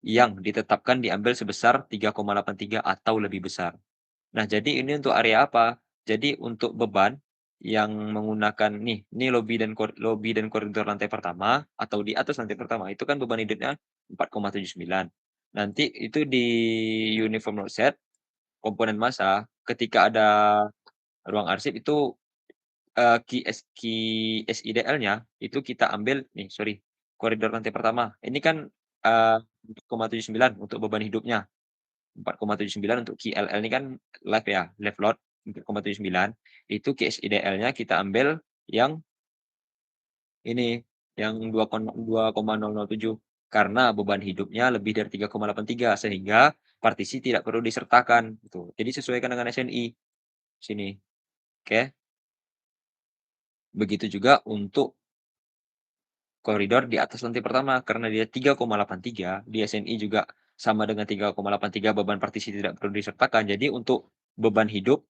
yang ditetapkan diambil sebesar 3,83 atau lebih besar. Nah, jadi ini untuk area apa? Jadi untuk beban yang menggunakan ini lobi dan koridor lantai pertama atau di atas lantai pertama, itu kan beban hidupnya 4,79. Nanti itu di uniform load set, komponen massa, ketika ada ruang arsip itu, QSIDL-nya itu kita ambil nih, sorry, koridor lantai pertama. Ini kan, 4,79 untuk beban hidupnya. 4,79 untuk QLL ini kan live ya, live load 4,79, itu QSIDL-nya kita ambil yang ini, yang 2,007 karena beban hidupnya lebih dari 3,83 sehingga partisi tidak perlu disertakan, gitu. Jadi sesuaikan dengan SNI, sini, oke. Begitu juga untuk koridor di atas lantai pertama, karena dia 3,83, di SNI juga sama dengan 3,83, beban partisi tidak perlu disertakan. Jadi untuk beban hidup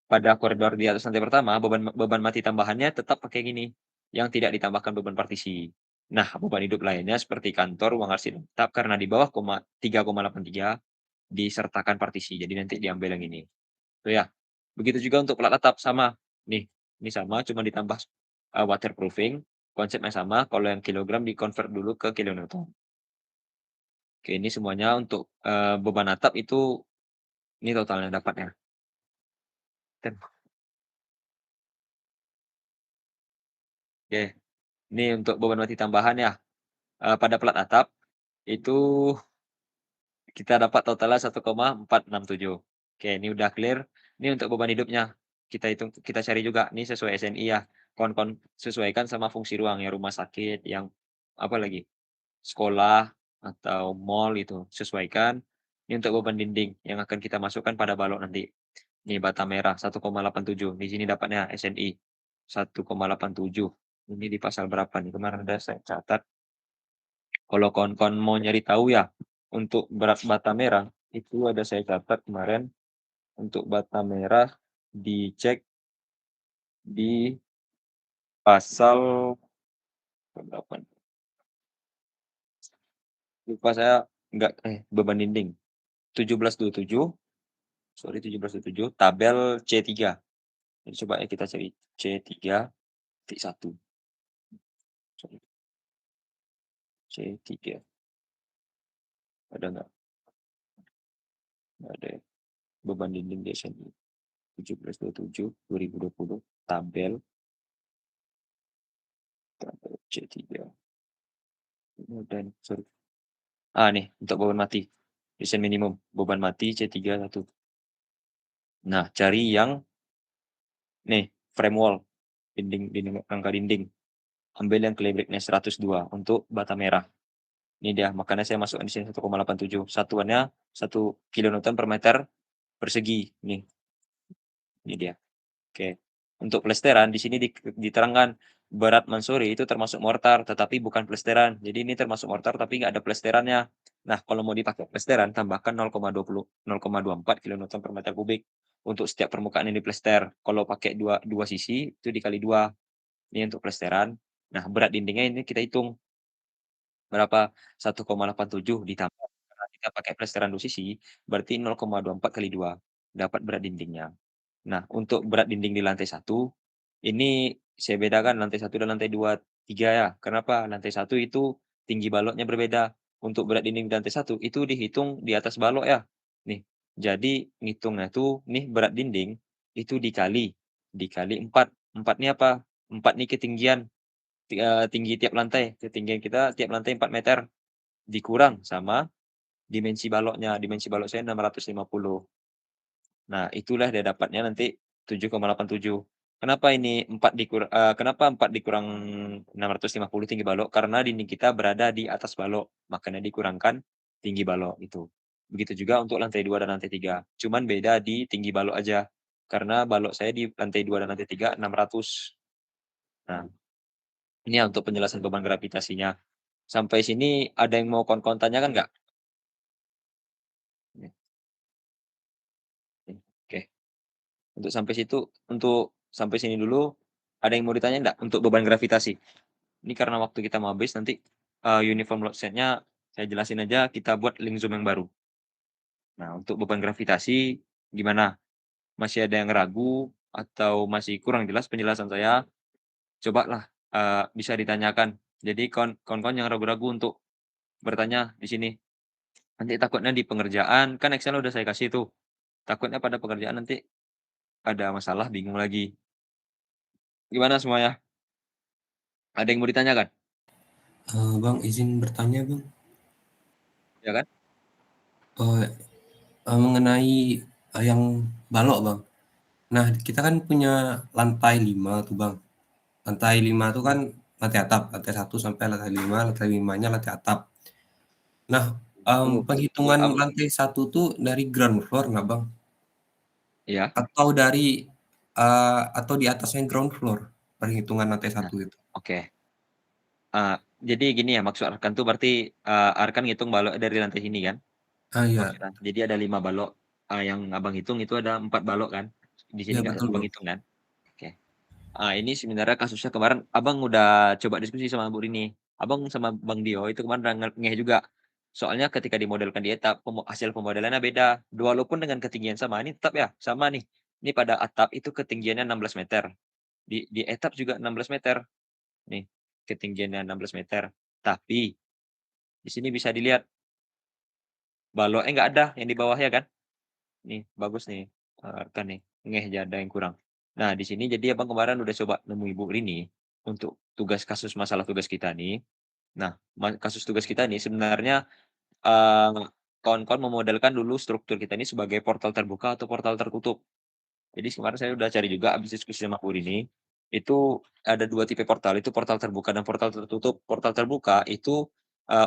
pada koridor di atas lantai pertama, beban beban mati tambahannya tetap pakai gini, yang tidak ditambahkan beban partisi. Nah, beban hidup lainnya seperti kantor, ruang arsip tetap karena di bawah 3,83 disertakan partisi, jadi nanti diambil yang ini. Itu ya. Begitu juga untuk plat atap sama, nih, ini sama cuma ditambah, waterproofing, konsepnya sama, kalau yang kilogram di-convert dulu ke kilonewton. Oke, ini semuanya untuk, beban atap itu ini totalnya dapatnya. Oke, ini untuk beban mati tambahan ya, pada plat atap, itu kita dapat totalnya 1,467. Oke, ini udah clear. Ini untuk beban hidupnya, kita cari juga, ini sesuai SNI ya, sesuaikan sama fungsi ruang, ya rumah sakit, yang apa lagi, sekolah, atau mall itu, sesuaikan. Ini untuk beban dinding, yang akan kita masukkan pada balok nanti. Ini bata merah 1,87, di sini dapatnya SNI 1,87. Ini di pasal berapa nih? Kemarin udah saya catat. Kalau kawan-kawan mau nyari tahu ya, untuk berat bata merah, itu ada saya catat kemarin, untuk bata merah dicek di pasal berapa nih? Lupa saya, beban dinding. 1727, sorry 1727, tabel C3. Jadi coba ya kita cari C3.1. Sorry, C3. Ada nggak? Nggak ada ya. Beban dinding di SNI. 1727 2020 tabel C3. Dan sorry. Nih untuk beban mati. Desain minimum beban mati C3.1. Nah, cari yang nih frame wall, dinding rangka dinding. Ambil yang clay breaknya 102 untuk bata merah. Ini dia, makanya saya masukkan di sini 1,87. Satuannya 1 kilonewton per meter persegi. Nih. Ini dia. Oke. Untuk plesteran di sini diterangkan berat mansuri itu termasuk mortar tetapi bukan plesteran. Jadi ini termasuk mortar tapi nggak ada plesterannya. Nah, kalau mau dipakai plesteran tambahkan 0,24 kilonewton per meter kubik untuk setiap permukaan yang diplester. Kalau pakai dua sisi itu dikali 2. Ini untuk plesteran. Nah, berat dindingnya ini kita hitung berapa? 1,87 ditambah karena kita pakai plesteran 2 sisi berarti 0,24 kali 2 dapat berat dindingnya. Nah, untuk berat dinding di lantai 1, ini saya bedakan lantai 1 dan lantai 2, 3 ya. Kenapa? Lantai 1 itu tinggi baloknya berbeda. Untuk berat dinding di lantai 1 itu dihitung di atas balok ya. Nih, jadi ngitungnya tuh nih berat dinding itu dikali 4. 4 ini apa? 4 nih ketinggian, tinggi tiap lantai. Ketinggian kita tiap lantai 4 meter, dikurang sama dimensi baloknya. Dimensi balok saya 650. Nah, itulah dia dapatnya nanti 7,87. Kenapa ini kenapa 4 dikurang 650 tinggi balok? Karena dinding kita berada di atas balok, makanya dikurangkan tinggi balok itu. Begitu juga untuk lantai 2 dan lantai 3. Cuman beda di tinggi balok aja. Karena balok saya di lantai 2 dan lantai 3 600. Nah, ini ya untuk penjelasan beban gravitasinya. Sampai sini ada yang mau kawan-kawan tanyakan nggak? Oke. Untuk sampai sini dulu, ada yang mau ditanya enggak untuk beban gravitasi? Ini karena waktu kita mau habis nanti, uniform load set-nya saya jelasin aja, kita buat link Zoom yang baru. Nah, untuk beban gravitasi gimana? Masih ada yang ragu atau masih kurang jelas penjelasan saya? Cobalah, bisa ditanyakan. Jadi kawan-kawan yang ragu-ragu untuk bertanya di sini. Nanti takutnya di pengerjaan, kan Excel udah saya kasih tuh, takutnya pada pengerjaan nanti ada masalah, bingung lagi. Gimana semuanya? Ada yang mau ditanyakan? Bang, izin bertanya, Bang. Ya kan? Mengenai, yang balok, Bang. Nah, kita kan punya lantai 5 tuh, Bang. Lantai 5 tuh kan lantai atap, lantai 1 sampai lantai 5, lantai 5-nya lantai atap. Nah, penghitungan Ab lantai 1 tuh dari ground floor nggak, Bang? Iya. Atau atau di atasnya ground floor, perhitungan lantai Nah, 1 itu? oke. Jadi gini ya, maksud Arkan tuh berarti, Arkan ngitung balok dari lantai sini kan? Iya. Maksudnya, jadi ada 5 balok, yang Abang hitung itu ada 4 balok kan? Di sini Iya nggak betul, Abang Bang. hitung kan? Oke. Ini sebenarnya kasusnya kemarin Abang udah coba diskusi sama Bu Rini. Abang sama Bang Dio itu kemarin udah ngeh juga. Soalnya ketika dimodelkan di etap, hasil pemodelannya beda. Walaupun dengan ketinggian sama, ini tetap ya, sama nih. Ini pada atap itu ketinggiannya 16 meter. Di etap juga 16 meter. Nih, ketinggiannya 16 meter. Tapi di sini bisa dilihat baloknya nggak ada yang di bawahnya kan? Nih, bagus nih, kan nih, ngeh aja ada yang kurang. Nah, di sini jadi Abang kemarin udah coba nemui Ibu Rini untuk masalah tugas kita nih. Nah, kasus tugas kita nih sebenarnya, eee, kawan-kawan memodelkan dulu struktur kita ini sebagai portal terbuka atau portal tertutup. Jadi kemarin saya udah cari juga habis diskusi sama Bu Rini, itu ada 2 tipe portal, itu portal terbuka dan portal tertutup. Portal terbuka itu,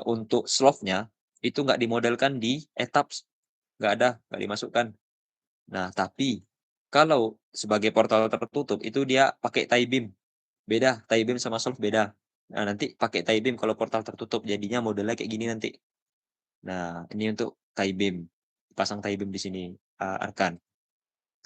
untuk slope-nya itu nggak dimodelkan di etaps, nggak ada, nggak dimasukkan. Nah, tapi kalau sebagai portal tertutup itu dia pakai tie beam. beda, tie beam sama slope beda. Nah, nanti pakai tie beam kalau portal tertutup, jadinya modelnya kayak gini nanti. Nah, ini untuk tie beam, pasang tie beam di sini, Arkan.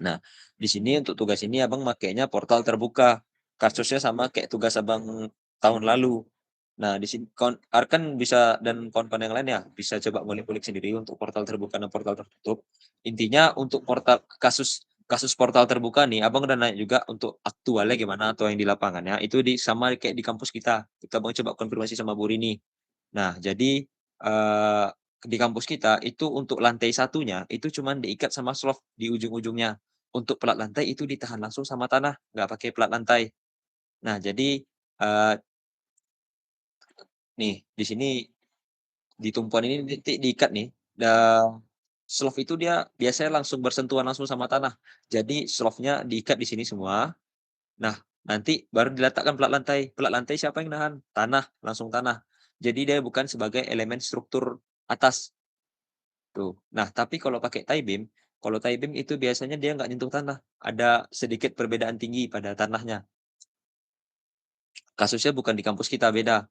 Nah, di sini untuk tugas ini Abang makainya portal terbuka, kasusnya sama kayak tugas Abang tahun lalu. Nah, di sini Arkan bisa dan kawan-kawan yang lain ya, bisa coba ngulik-ngulik sendiri untuk portal terbuka dan portal tertutup. Intinya untuk kasus kasus portal terbuka nih, Abang udah nanya juga untuk aktualnya gimana atau yang di lapangannya, itu sama kayak di kampus kita. Kita Abang coba konfirmasi sama Bu Rini. Nah, jadi, di kampus kita itu untuk lantai satunya, itu cuman diikat sama slope di ujung-ujungnya. Untuk pelat lantai itu ditahan langsung sama tanah, nggak pakai pelat lantai. Nah, jadi, eee, nih di sini di tumpuan ini nanti diikat nih, slope itu dia biasanya langsung bersentuhan langsung sama tanah. Jadi slope-nya diikat di sini semua. Nah, nanti baru diletakkan pelat lantai. Pelat lantai siapa yang nahan? Tanah, langsung tanah. Jadi dia bukan sebagai elemen struktur atas. Tuh. Nah, tapi kalau tie beam itu biasanya dia nggak nyentuh tanah, ada sedikit perbedaan tinggi pada tanahnya. Kasusnya bukan di kampus kita, beda.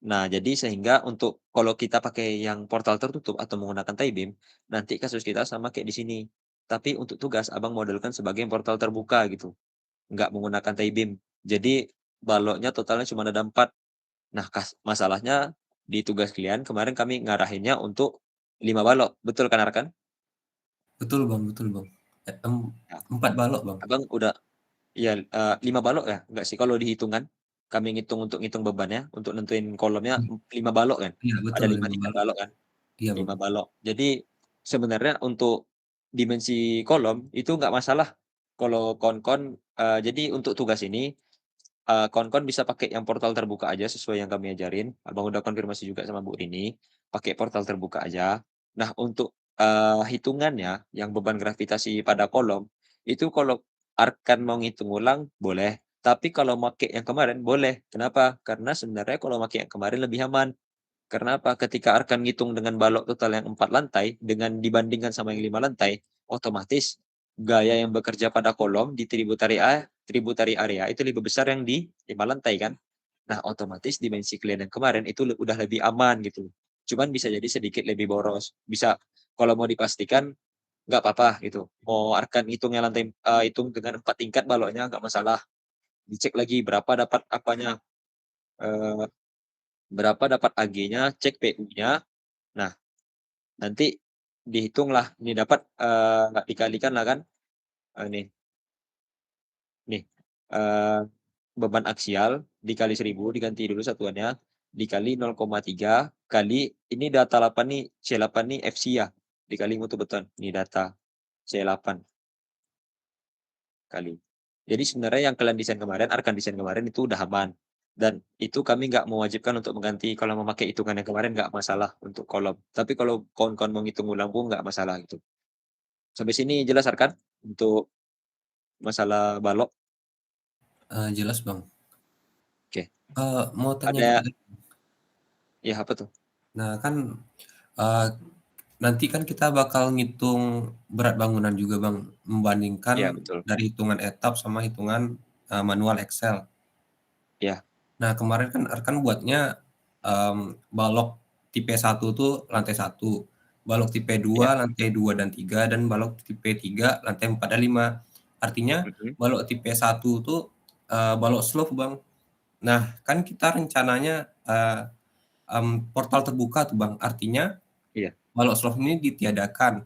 Nah, jadi sehingga untuk kalau kita pakai yang portal tertutup atau menggunakan tie beam, nanti kasus kita sama kayak di sini. Tapi untuk tugas Abang modelkan sebagai portal terbuka gitu, nggak menggunakan tie beam. Jadi baloknya totalnya cuma ada 4. Nah, masalahnya di tugas kalian kemarin kami ngarahinnya untuk 5 balok, betul kan, Arkan? Betul Bang, betul Bang. Nah, 4 balok Bang. Abang udah iya, 5 balok ya? Enggak sih, kalau dihitungan, kami ngitung untuk ngitung bebannya, untuk nentuin kolomnya 5 balok kan? Iya Ada betul 5 5 tingkat balok. balok kan? Iya Bang. 5 balok. Jadi, sebenarnya untuk dimensi kolom itu nggak masalah kalau jadi untuk tugas ini, kawan-kawan bisa pakai yang portal terbuka aja sesuai yang kami ajarin. Abang udah konfirmasi juga sama Bu Rini, pakai portal terbuka aja. Nah, untuk, hitungannya yang beban gravitasi pada kolom, itu kalau Arkan mau ngitung ulang boleh, tapi kalau make yang kemarin boleh. Kenapa? Karena sebenarnya kalau make yang kemarin lebih aman. Karena apa? Ketika Arkan ngitung dengan balok total yang 4 lantai, dengan dibandingkan sama yang 5 lantai, otomatis gaya yang bekerja pada kolom di tributary area itu lebih besar yang di 5 lantai kan. Nah, otomatis dimensi kalian yang kemarin itu udah lebih aman gitu. Cuman bisa jadi sedikit lebih boros. Bisa kalau mau dipastikan nggak apa-apa gitu. Mau Arkan hitungnya hitung dengan 4 tingkat baloknya nggak masalah. Dicek lagi berapa dapat apanya, eee, berapa dapat AG-nya, cek PU-nya. Nah, nanti dihitunglah, ini dapat, dikalikan lah kan, nih nih, eee, beban aksial dikali 1000 diganti dulu satuannya, dikali 0,3 kali ini data 8 nih, C8 nih FC ya, dikali mutu beton, ini data C8 kali. Jadi sebenarnya yang kalian desain kemarin, Arkan desain kemarin itu udah aman, dan itu kami nggak mewajibkan untuk mengganti kalau memakai hitungan yang kemarin nggak masalah untuk kolom. Tapi kalau kawan-kawan mau ngitung ulang pun nggak masalah gitu. Sampai sini jelas, Arkan, untuk masalah balok? Jelas Bang. Oke. Mau tanya dikit Ada lagi. ya apa tuh? Nah kan, eee, nanti kan kita bakal ngitung berat bangunan juga Bang, membandingkan Iya betul. dari hitungan etap sama hitungan, manual Excel. Iya Nah kemarin kan Arkan buatnya, balok tipe 1 tuh lantai 1, balok tipe iya. 2 lantai 2 dan 3, dan balok tipe 3 lantai 4 dan 5. Artinya Mhm. balok tipe 1 tuh, balok slope Bang. Nah kan kita rencananya, portal terbuka tuh Bang, artinya Iya balok slop ini ditiadakan.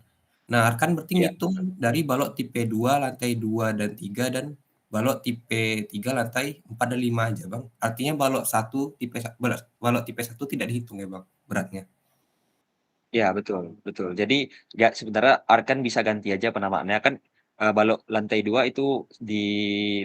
Nah, kan berarti iya. ngitung dari balok tipe 2 lantai 2 dan 3, dan balok tipe 3 lantai 4 dan 5 aja, Bang. Artinya balok tipe 1 tidak dihitung ya, Bang, beratnya? Iya betul betul. Jadi ya sebenarnya Arkan bisa ganti aja penamaannya kan, balok lantai 2 itu di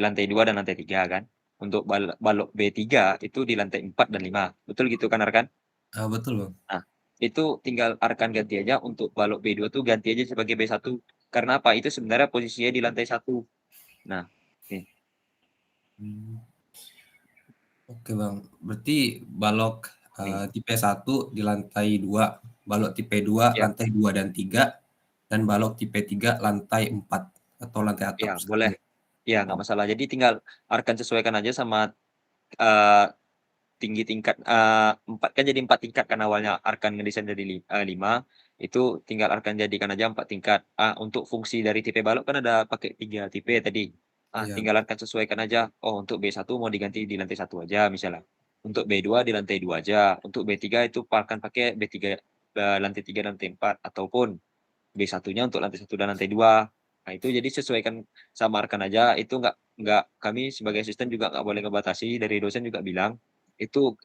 lantai 2 dan lantai 3 kan. Untuk balok B3 itu di lantai 4 dan 5. Betul gitu kan, Arkan? Betul, Bang. Nah, itu tinggal Arkan ganti aja untuk balok B2 tuh ganti aja sebagai B1. Karena apa? Itu sebenarnya posisinya di lantai 1. Nah, nih Mmm, oke, Bang. Berarti balok, nih. tipe 1 di lantai 2, balok tipe 2 Iya lantai 2 dan 3, dan balok tipe 3 lantai 4 atau lantai atap iya boleh. sekalian ya? Iya, nggak Oh, masalah. Jadi tinggal Arkan sesuaikan aja sama tinggi tingkat, 4 kan jadi 4 tingkat kan awalnya, Arkan ngedesain jadi 5, itu tinggal Arkan jadikan aja 4 tingkat. Untuk fungsi dari tipe balok kan ada pakai 3 tipe tadi. Iya. Tinggal Arkan sesuaikan aja, oh untuk B1 mau diganti di lantai 1 aja misalnya. Untuk B2 di lantai 2 aja, untuk B3 itu akan pakai B3, lantai 3 dan lantai 4, ataupun B1-nya untuk lantai 1 dan lantai 2. Nah, itu jadi sesuaikan sama Arkan aja, itu nggak kami sebagai asisten juga nggak boleh ngebatasi, dari dosen juga bilang, itu